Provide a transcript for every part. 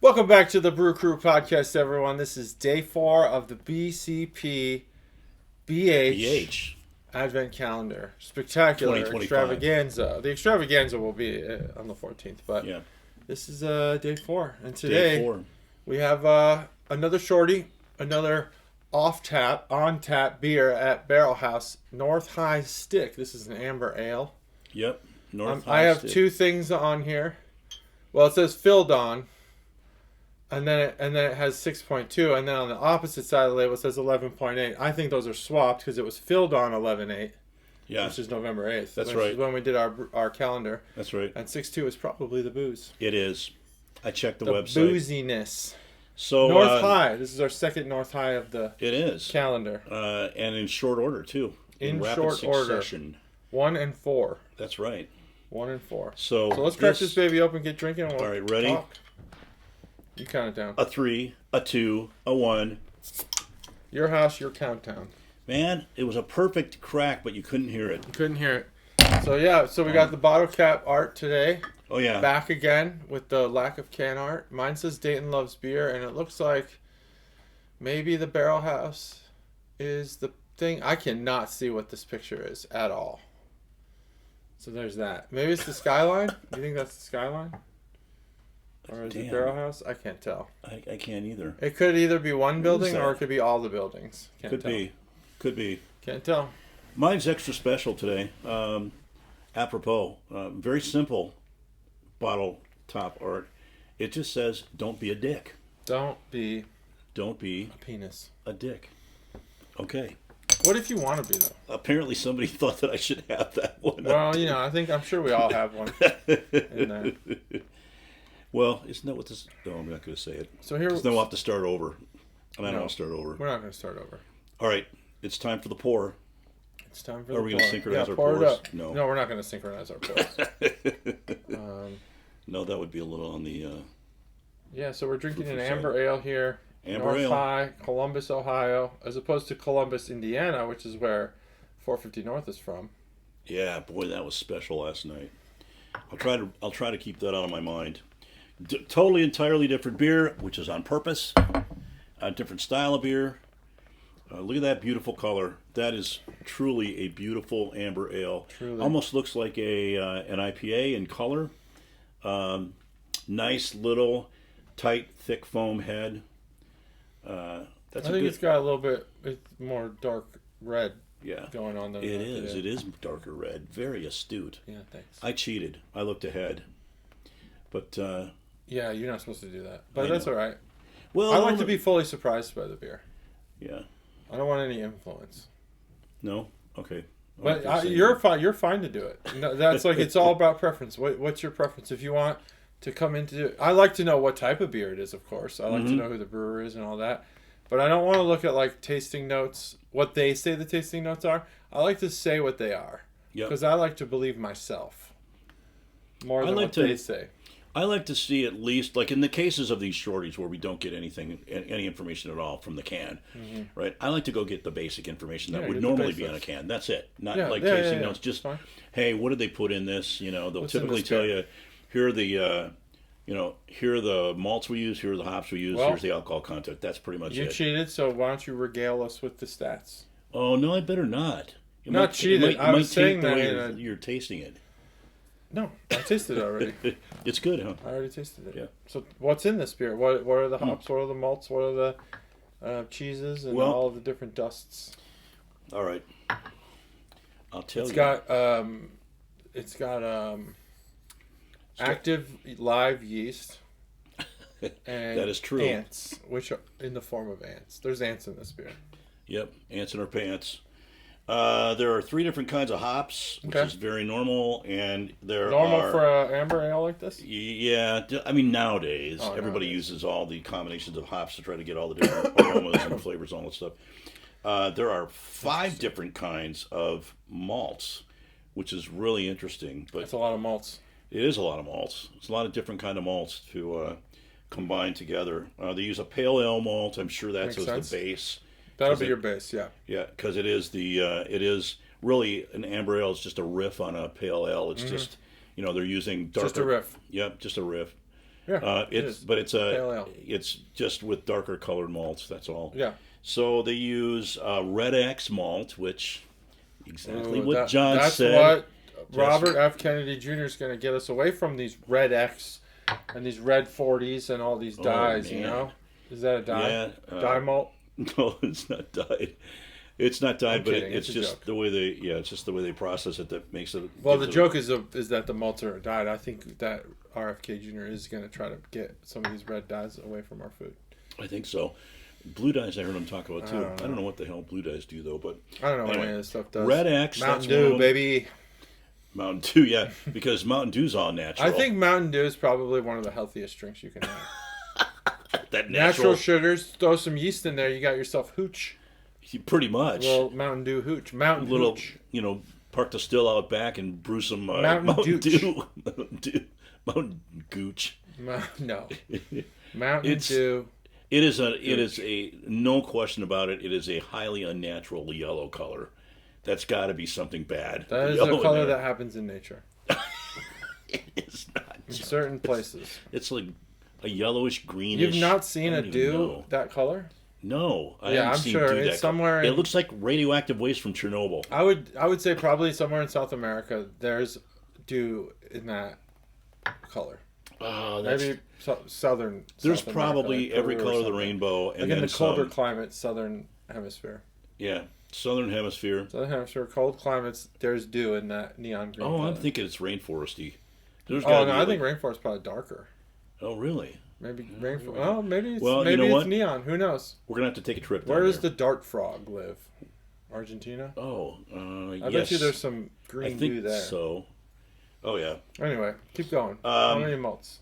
Welcome back to the Brew Crew Podcast, everyone. This is day 4 of the BCP BH Advent Calendar. Spectacular extravaganza. The extravaganza will be on the 14th, but this is day 4. And today we have another shorty, another on-tap beer at Barrel House, North High Stick. This is an amber ale. Yep, North High I have Stick. 2 things on here. Well, it says filled on. And then it has 6.2, and then on the opposite side of the label it says 11.8. I think those are swapped because it was filled on 11.8, which is November 8th. That's right. Which is when we did our calendar. That's right. And 6.2 is probably the booze. It is. I checked the website. The booziness. So North High. This is our second North High of the calendar. And in short order, too. In rapid short order. 1 and 4. That's right. 1 and 4. So let's crack this baby open, get drinking, and we'll all right, ready? Talk. You count it down. A 3, a 2, a 1. Your house, your countdown. Man, it was a perfect crack, but you couldn't hear it. You couldn't hear it. So we got the bottle cap art today. Oh, yeah. Back again with the lack of can art. Mine says Dayton loves beer, and it looks like maybe the Barrel House is the thing. I cannot see what this picture is at all. So there's that. Maybe it's the skyline. Do you think that's the skyline? Or is it Barrel House? I can't tell. I can't either. It could either be one building or it could be all the buildings. Could be. Can't tell. Mine's extra special today. Apropos. Very simple bottle top art. It just says, don't be a dick. Don't be a penis. A dick. Okay. What if you want to be, though? Apparently somebody thought that I should have that one. Well, I'm sure we all have one in there. Well, isn't that what this... No, I'm not going to say it. So here... Because then we'll have to start over. And I don't want to start over. We're not going to start over. All right. It's time for the pour. It's time for the pour. Are we going to synchronize our pour pours? It up. No, we're not going to synchronize our pours. No, that would be a little on the... so we're drinking an amber ale here. Amber North ale. High, Columbus, Ohio, as opposed to Columbus, Indiana, which is where 450 North is from. Yeah, boy, that was special last night. I'll try to keep that out of my mind. Totally, entirely different beer, which is on purpose. A different style of beer. Look at that beautiful color. That is truly a beautiful amber ale. Truly. Almost looks like an IPA in color. Nice little tight, thick foam head. I think it's got a little bit more dark red going on there. It is. It is darker red. Very astute. Yeah, thanks. I cheated. I looked ahead. But... yeah, you're not supposed to do that. But that's all right. Well, I like to be fully surprised by the beer. Yeah. I don't want any influence. No? Okay. But you're fine. You're fine to do it. No, that's like it's all about preference. What's your preference? If you want to come into, I like to know what type of beer it is. Of course, I like to know who the brewer is and all that. But I don't want to look at like tasting notes. What they say the tasting notes are. I like to say what they are. Because I like to believe myself more than what they say. I like to see at least, like in the cases of these shorties where we don't get any information at all from the can, right? I like to go get the basic information that would normally be on a can. That's it. Not tasting notes. Just, hey, what did they put in this? They'll typically tell you, here are the, here are the malts we use, here are the hops we use, here's the alcohol content. That's pretty much it. You cheated, so why don't you regale us with the stats? Oh, no, I better not. Not cheated. I was saying that you're tasting it. No, I tasted it already. It's good, huh? I already tasted it. Yeah. So what's in this beer? What are the hops? What are the malts? What are the cheeses and all of the different dusts? All right. I'll tell you. It's got active live yeast. And that is true. Ants, which are in the form of ants. There's ants in this beer. Yep, ants in our pants. There are 3 different kinds of hops, which is very normal, and normal for an amber ale like this. Yeah, I mean nowadays everybody uses all the combinations of hops to try to get all the different aromas and flavors, all that stuff. There are 5 different kinds of malts, which is really interesting. But that's a lot of malts. It is a lot of malts. It's a lot of different kind of malts to combine together. They use a pale ale malt. I'm sure that's the base. That'll be your base, yeah. Yeah, because it is really an amber ale. It's just a riff on a pale ale. It's just, they're using darker. Just a riff. Yep, just a riff. Yeah, it's just with darker colored malts. That's all. Yeah. So they use Red X malt, which what John said. That's what Robert F. Kennedy Jr. is going to get us away from these Red X and these Red 40s and all these dyes. You know, is that a dye? Yeah, dye malt? No, it's not dyed. It's not dyed, but it's just joke. the way it's just the way they process it that makes it. Well, the joke is that the malts are dyed. I think that RFK Jr. is going to try to get some of these red dyes away from our food. I think so. Blue dyes, I heard him talk about too. I don't know what the hell blue dyes do though, but I don't know what any of this stuff does. Red X, Mountain Dew, baby. Mountain Dew, yeah, because Mountain Dew's all natural. I think Mountain Dew is probably one of the healthiest drinks you can have. That natural sugars, throw some yeast in there, you got yourself hooch. Pretty much. Well, Mountain Dew hooch. Hooch. Park the still out back and brew some Mountain Dew. Mountain Gooch. No. Mountain Dew. It is a no question about it. It is a highly unnatural yellow color. That's got to be something bad. That is a color that happens in nature. It is not. In certain places. It's like a yellowish greenish. You've not seen a Dew that color? No, I'm sure it's somewhere. It looks like radioactive waste from Chernobyl. I would say probably somewhere in South America there's Dew in that color. Maybe southern. There's South probably America, every color of the rainbow, and like in the colder climate, southern hemisphere. Yeah, southern hemisphere. Southern hemisphere, cold climates. There's Dew in that neon green. Oh, color. I'm thinking it's rainforesty. I think rainforest is probably darker. Oh, really? Maybe rainforest. Oh, maybe it's neon. Who knows? We're gonna have to take a trip. Where does the dart frog live? Argentina. Oh, I bet you there's some green Dew there. So. Oh yeah. Anyway, keep going. How many malts?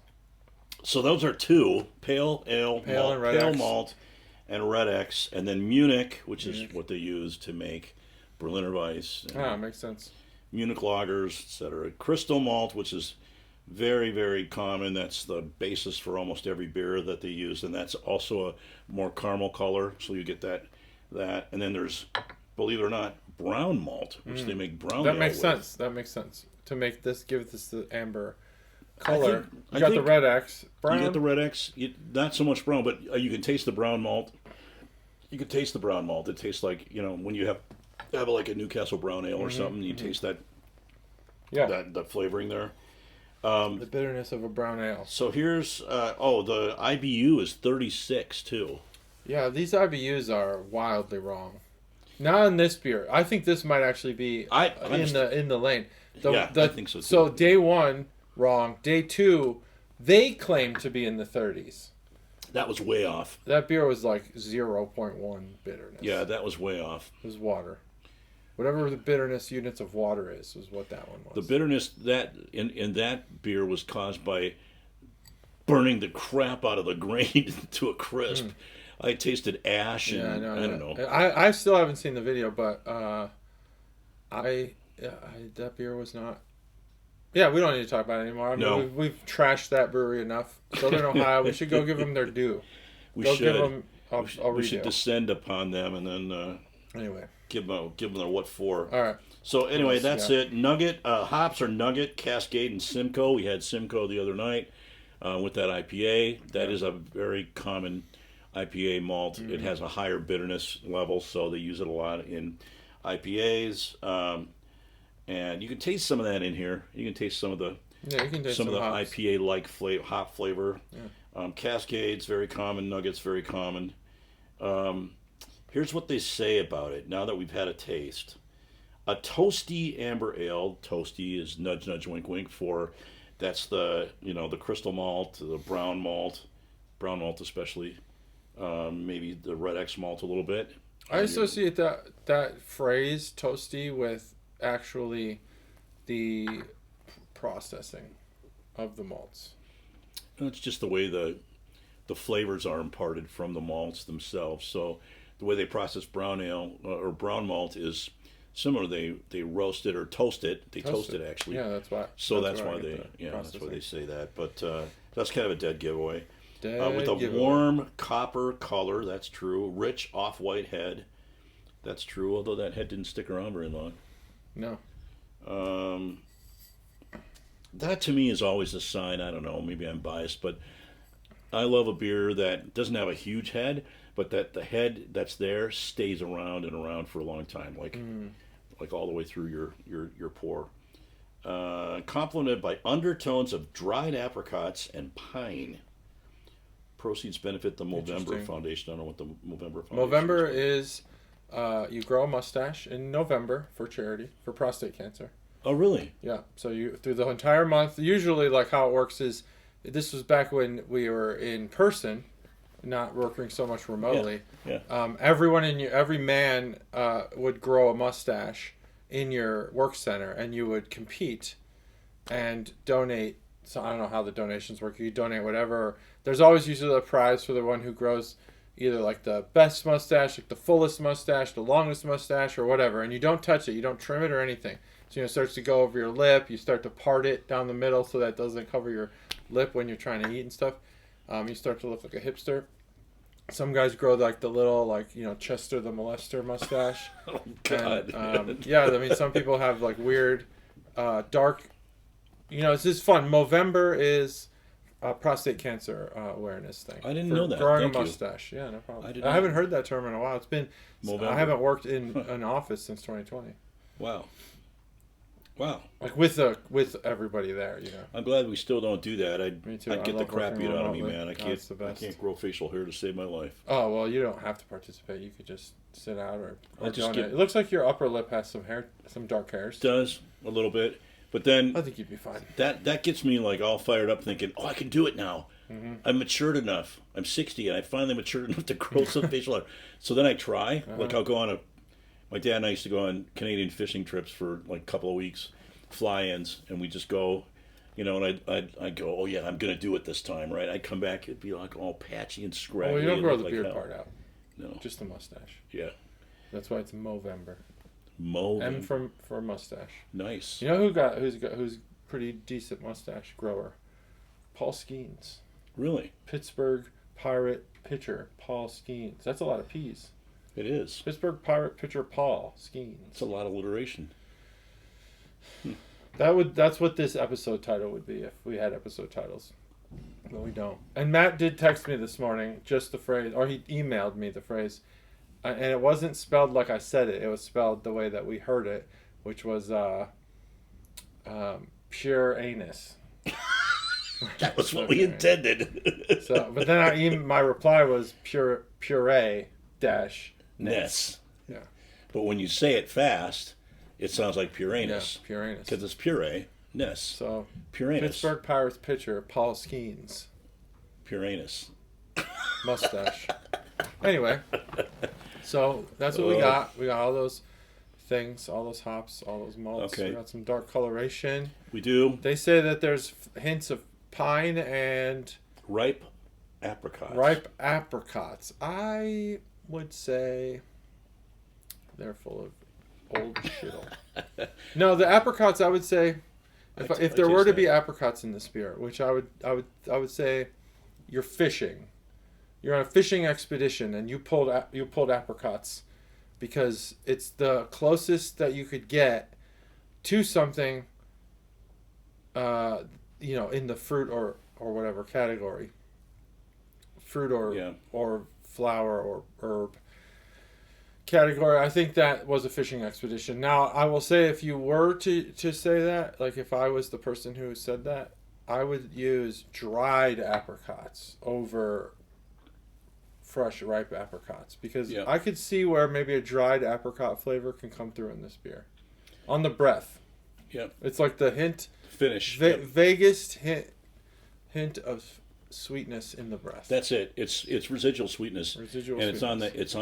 So those are two: pale ale, pale malt, and Red X, and then Munich, which is what they use to make Berliner Weiss. Makes sense. Munich lagers, etc. Crystal malt, which is very, very common. That's the basis for almost every beer that they use, and that's also a more caramel color, so you get that. And then there's, believe it or not, brown malt, which they make brown ale That makes sense. To give this the amber color. You got the Red X. Brown. You got the Red X. Not so much brown, but you can taste the brown malt. You can taste the brown malt. It tastes like, when you have like a Newcastle brown ale or something, you taste that that flavoring there. The bitterness of a brown ale. So here's, the IBU is 36 too. Yeah, these IBUs are wildly wrong. Not in this beer. I think this might actually be in the lane. I think so too. So day one, wrong. Day two, they claim to be in the 30s. That was way off. That beer was like 0.1 bitterness. Yeah, that was way off. It was water. Whatever the bitterness units of water is what that one was. The bitterness that in that beer was caused by burning the crap out of the grain to a crisp. I tasted ash and I don't know. I still haven't seen the video, but that beer was not. Yeah, we don't need to talk about it anymore. We've trashed that brewery enough. Southern Ohio, we should go give them their due. We should descend upon them and then anyway give them their what for. All right. So anyway, that's it. Nugget hops are Nugget, Cascade, and Simcoe. We had Simcoe the other night with that IPA. That is a very common IPA malt. It has a higher bitterness level, so they use it a lot in IPAs. And you can taste some of that in here. You can taste some of the hops. IPA-like hop flavor. Yeah. Cascades, very common. Nuggets, very common. Here's what they say about it now that we've had a taste. A toasty amber ale. Toasty is nudge, nudge, wink, wink that's the crystal malt, the brown malt especially. Maybe the Red X malt a little bit. I associate that phrase toasty with actually the processing of the malts. It's just the way the flavors are imparted from the malts themselves. So the way they process brown ale or brown malt is similar. They roast it or toast it. They toast it actually. Yeah, that's why. So that's why they say that. But that's kind of a dead giveaway. With a warm copper color, that's true. Rich off-white head, that's true. Although that head didn't stick around very long. No. that to me is always a sign. I don't know, maybe I'm biased, but I love a beer that doesn't have a huge head, but that the head that's there stays around and around for a long time, like all the way through your pour. Complemented by undertones of dried apricots and pine. Proceeds benefit the Movember Foundation. I don't know what the Movember Foundation is. Movember is you grow a mustache in November for charity, for prostate cancer. Oh, really? Yeah. So you through the entire month, usually like how it works is, this was back when we were in person, not working so much remotely. Yeah. Every man would grow a mustache in your work center, and you would compete and donate. So I don't know how the donations work. You donate whatever. There's always usually a prize for the one who grows either like the best mustache, like the fullest mustache, the longest mustache, or whatever. And you don't touch it. You don't trim it or anything. So it starts to go over your lip. You start to part it down the middle so that it doesn't cover your lip when you're trying to eat and stuff. You start to look like a hipster. Some guys grow like the little, Chester the Molester mustache. Oh, God. And, I mean, some people have like weird, dark, it's just fun. Movember is a prostate cancer awareness thing. I didn't know that. Growing Thank a mustache. You. Yeah, no problem. I haven't heard that term in a while. It's been, Movember. I haven't worked in an office since 2020. Wow. Like with everybody there, I'm glad we still don't do that. Me too. I'd get the crap beat out of me, man. I can't grow facial hair to save my life. Oh, well, you don't have to participate. You could just sit out or donate. It looks like your upper lip has some hair, some dark hairs. It does, a little bit. But then I think you'd be fine. That gets me like all fired up thinking, I can do it now. Mm-hmm. I'm matured enough. I'm 60 and I finally matured enough to grow some facial hair. So then I try. Uh-huh. Like I'll go on my dad and I used to go on Canadian fishing trips for like a couple of weeks. Fly-ins, and we just go, and I'd go, oh yeah, I'm gonna do it this time, right? I'd come back, it'd be like all patchy and scraggly. Well, you don't grow the beard part out. No, just the mustache. Yeah, that's why it's Movember. M for mustache. Nice. You know who's pretty decent mustache grower? Paul Skeens. Really? Pittsburgh Pirate pitcher Paul Skeens. That's a lot of P's. It is. Pittsburgh Pirate pitcher Paul Skeens. It's a lot of alliteration. That's what this episode title would be if we had episode titles. But we don't. And Matt did text me this morning just the phrase, or he emailed me the phrase, and it wasn't spelled like I said it. It was spelled the way that we heard it, which was pure anus. That was what we intended. But then my reply was puree dash ness. Yeah. But when you say it fast, it sounds like Puranus. Yeah, Puranus. Because it's puree-ness. So, Puranus. Pittsburgh Pirates pitcher Paul Skeens. Puranus. Mustache. Anyway, so that's what we got. We got all those things, all those hops, all those malts. Okay. We got some dark coloration. We do. They say that there's hints of pine and... ripe apricots. Ripe apricots. I would say they're full of old shittle. No, the apricots, I would say, if there were to be apricots in this beer, which I would say, you're fishing. You're on a fishing expedition and you pulled apricots because it's the closest that you could get to something, in the fruit or whatever category. Fruit or flower or herb category. I think that was a fishing expedition. Now, I will say, if you were to say that, like if I was the person who said that, I would use dried apricots over fresh ripe apricots, because I could see where maybe a dried apricot flavor can come through in this beer on the breath. Yeah, it's like the finish, vaguest hint of sweetness in the breath. That's it. It's residual sweetness. It's on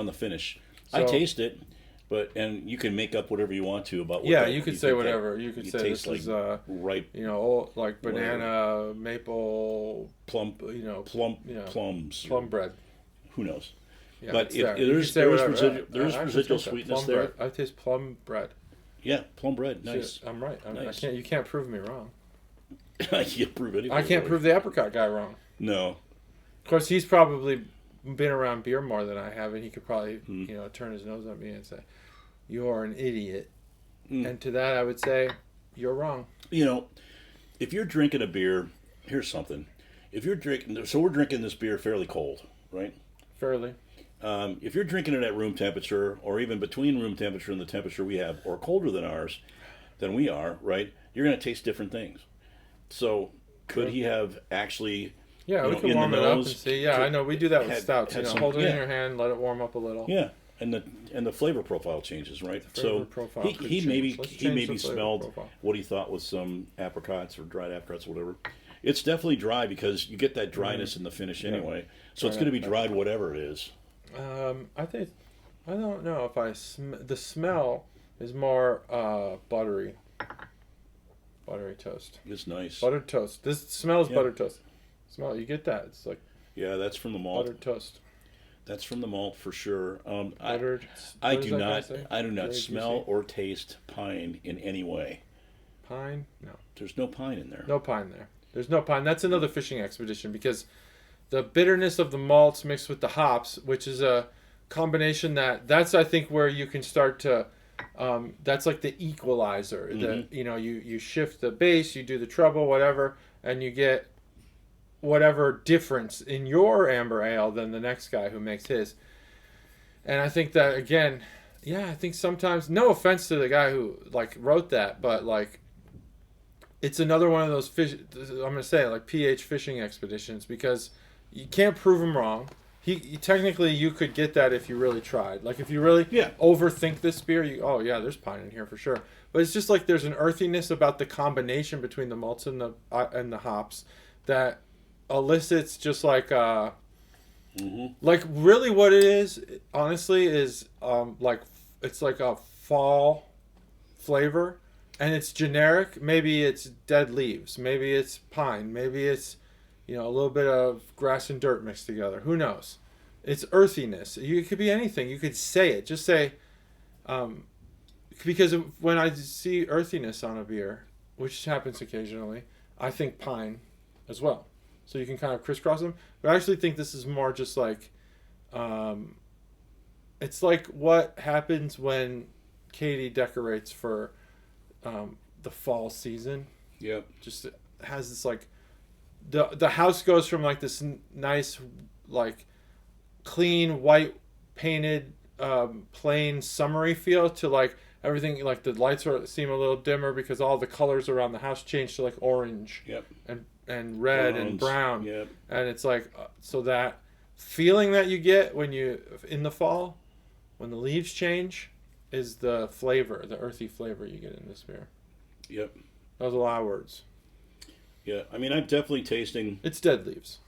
the finish. So, I taste it, and you can make up whatever you want to about what you could say whatever. You could say this is ripe, like banana, maple, plum, plums, plum bread. Who knows? Yeah, but there is residual sweetness there. I taste plum bread. Yeah, plum bread. Nice. See, I'm right. Nice. You can't prove me wrong. I can't prove anything. I can't prove the apricot guy wrong. No. Of course, he's probably been around beer more than I have, and he could probably turn his nose at me and say, "You're an idiot." And to that, I would say, "You're wrong." if you're drinking a beer, here's something. If you're drinking, so we're drinking this beer fairly cold, right? Fairly. If you're drinking it at room temperature, or even between room temperature and the temperature we have, or colder than we are, right? You're going to taste different things. So could he have actually? Yeah, we can warm it up and see. Yeah, I know we do that with stouts. Hold it in your hand, let it warm up a little. Yeah, and the flavor profile changes, right? So he maybe smelled what he thought was some apricots or dried apricots or whatever. It's definitely dry because you get that dryness in the finish anyway. So it's going to be dried whatever it is. I don't know if the smell is more buttery toast. It's nice. Buttered toast. This smells buttered toast. Smell it. You get that? It's like that's from the malt. Buttered toast. That's from the malt for sure. Buttered. I do not smell or taste pine in any way. Pine? No. There's no pine in there. No pine there. There's no pine. That's another fishing expedition because the bitterness of the malts mixed with the hops, which is a combination that's I think where you can start to that's like the equalizer. Mm-hmm. You shift the base, you do the treble, whatever, and you get whatever difference in your amber ale than the next guy who makes his. And I think that again, I think sometimes, no offense to the guy who wrote that, but it's another one of those fish. I'm gonna say like pH fishing expeditions because you can't prove him wrong. Technically you could get that if you really tried. Like if you really overthink this beer, there's pine in here for sure. But it's just like there's an earthiness about the combination between the malts and the hops that elicits just like like really what it is honestly is it's like a fall flavor, and it's generic. Maybe it's dead leaves, maybe it's pine, maybe it's a little bit of grass and dirt mixed together. Who knows? It's earthiness. It could be anything. You could say it. Just say, because when I see earthiness on a beer, which happens occasionally, I think pine as well. So you can kind of crisscross them. But I actually think this is more just like, it's like what happens when Katie decorates for the fall season. Yep. Just has this like, the house goes from like this nice like clean white painted plain summery feel to like everything, like the lights seem a little dimmer because all the colors around the house change to like orange and red and brown. Yep. And it's like so that feeling that you get when you in the fall when the leaves change is the flavor, the earthy flavor you get in this beer. Yep. That was a lot of words. Yeah, I mean, I'm definitely tasting. It's dead leaves.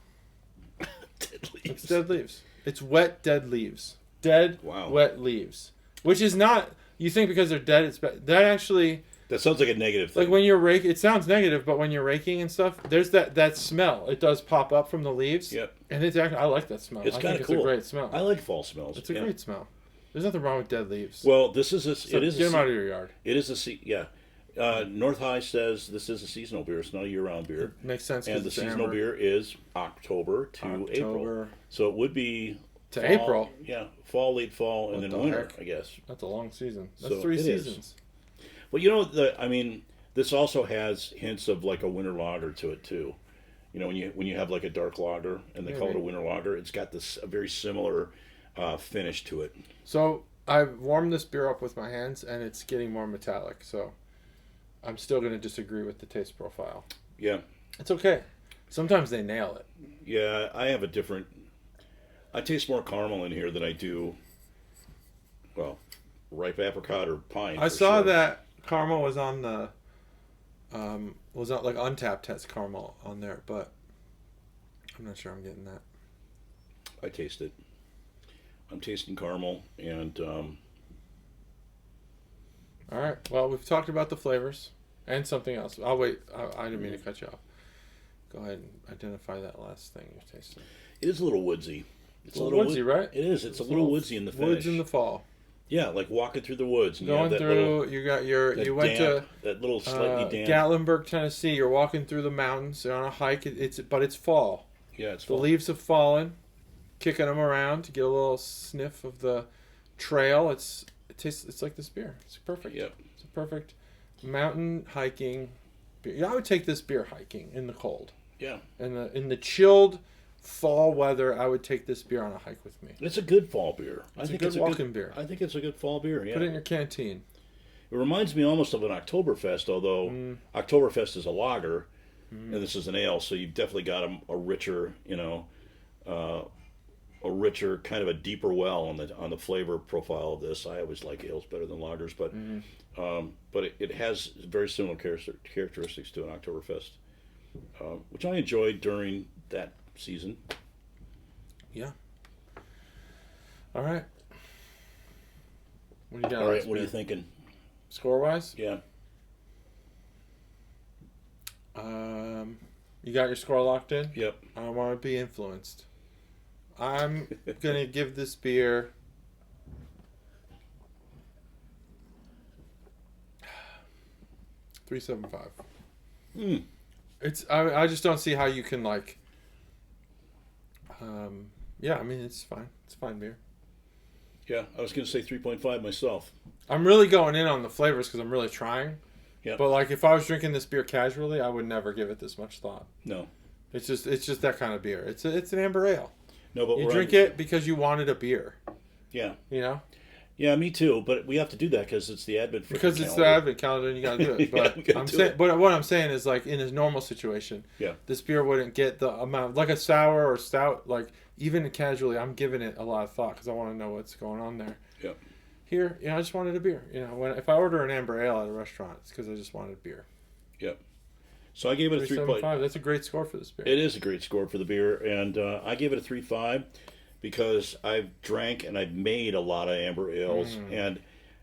Dead leaves. It's dead leaves. It's wet, dead leaves. Wet leaves. Which is not. You think because they're dead, it's bad. That actually. That sounds like a negative thing. Like when you're raking, it sounds negative, but when you're raking and stuff, there's that smell. It does pop up from the leaves. Yep. And it's actually, I like that smell. It's kind of cool. It's a great smell. I like fall smells. It's a great smell. There's nothing wrong with dead leaves. Well, this is get them out of your yard. It is North High says this is a seasonal beer. It's not a year-round beer. It makes sense. And the seasonal beer is October to April. So it would be to fall, April. Yeah, fall, late fall, and then winter. I guess that's a long season. That's 3 seasons. Well, this also has hints of like a winter lager to it too. When you have like a dark lager and they call it a winter lager, it's got a very similar finish to it. So I've warmed this beer up with my hands, and it's getting more metallic. So I'm still going to disagree with the taste profile. Yeah. It's okay. Sometimes they nail it. Yeah, I taste more caramel in here than I do, ripe apricot or pine. I saw that caramel was on the, was not like Untapped has caramel on there, but I'm not sure I'm getting that. I taste it. I'm tasting caramel and... All right. Well, we've talked about the flavors and something else. I'll wait. I didn't mean to cut you off. Go ahead and identify that last thing you're tasting. It is a little woodsy. It's a little woodsy, right? It is. It's a little woodsy in the finish. Woods in the fall. Yeah, like walking through the woods. And going through, you went to that little slightly damp. Gatlinburg, Tennessee. You're walking through the mountains. You're on a hike. But it's fall. Yeah, it's the fall. The leaves have fallen, kicking them around to get a little sniff of the trail. It tastes. It's like this beer. It's perfect. Yep. It's a perfect mountain hiking beer. Yeah, I would take this beer hiking in the cold. Yeah. In the chilled fall weather, I would take this beer on a hike with me. It's a good fall beer. It's a good walking beer. I think it's a good fall beer, yeah. Put it in your canteen. It reminds me almost of an Oktoberfest, although Oktoberfest is a lager, and this is an ale, so you've definitely got a richer, kind of a deeper well on the flavor profile of this. I always like ales better than lagers, but it has very similar characteristics to an Oktoberfest, which I enjoyed during that season. Yeah. All right. What do you got? All right. What are you thinking? Score-wise? Yeah. You got your score locked in? Yep. I want to be influenced. I'm gonna give this beer 3.75. It's I just don't see how you can like. Yeah, I mean it's fine. It's fine beer. Yeah, I was gonna say 3.5 myself. I'm really going in on the flavors because I'm really trying. Yeah. But like if I was drinking this beer casually, I would never give it this much thought. No. It's just that kind of beer. It's an amber ale. No, but you drink it because you wanted a beer. Yeah. You know. Yeah, me too. But we have to do that because it's the Advent calendar. Because it's the Advent calendar, and you got to do it. But but what I'm saying is, like in a normal situation, this beer wouldn't get the amount, like a sour or stout. Like even casually, I'm giving it a lot of thought because I want to know what's going on there. Yeah. Here, I just wanted a beer. If I order an amber ale at a restaurant, it's because I just wanted beer. Yep. So I gave it a 3.5. That's a great score for this beer. It is a great score for the beer, and I gave it a 3.5 because I've drank and I've made a lot of amber ales, and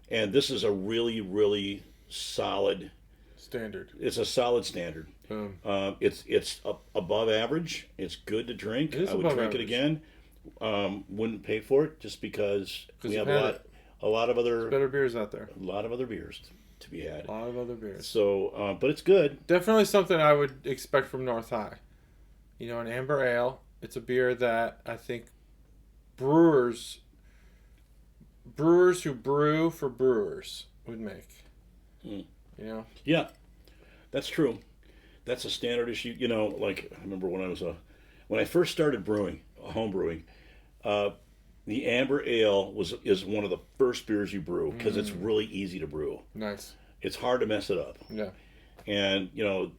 this is a really, really solid standard. It's a solid standard. It's above average. It's good to drink. I would drink it again. Wouldn't pay for it just because we have a lot of other better beers out there. A lot of other beers to be had. A lot of other beers. So, but it's good. Definitely something I would expect from North High. An amber ale. It's a beer that I think brewers who brew for brewers would make. Yeah, that's true. That's a standard issue. Like I remember when I first started home brewing, the amber ale is one of the first beers you brew because it's really easy to brew. Nice. It's hard to mess it up. Yeah. And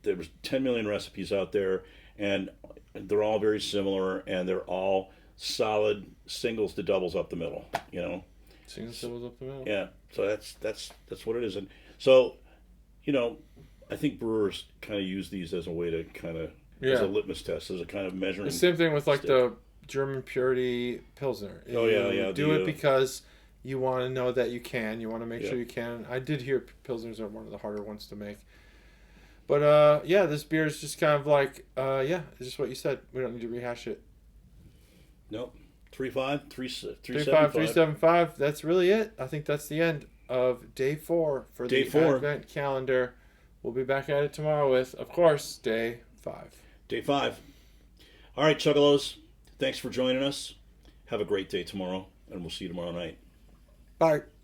there was 10 million recipes out there, and they're all very similar, and they're all solid singles to doubles up the middle. Singles doubles up the middle. Yeah. So that's what it is, and so I think brewers kind of use these as a way to kind of as a litmus test, as a kind of measuring. The same thing with like the German Purity Pilsner. You do it because you want to know that you can. You want to make sure you can. I did hear Pilsners are one of the harder ones to make. But, this beer is just kind of like, it's just what you said. We don't need to rehash it. Nope. 3.5, 3.75. That's really it. I think that's the end of day 4 for the Advent calendar. We'll be back at it tomorrow with, of course, day 5. Day 5. All right, Chuggalos. Thanks for joining us. Have a great day tomorrow, and we'll see you tomorrow night. Bye.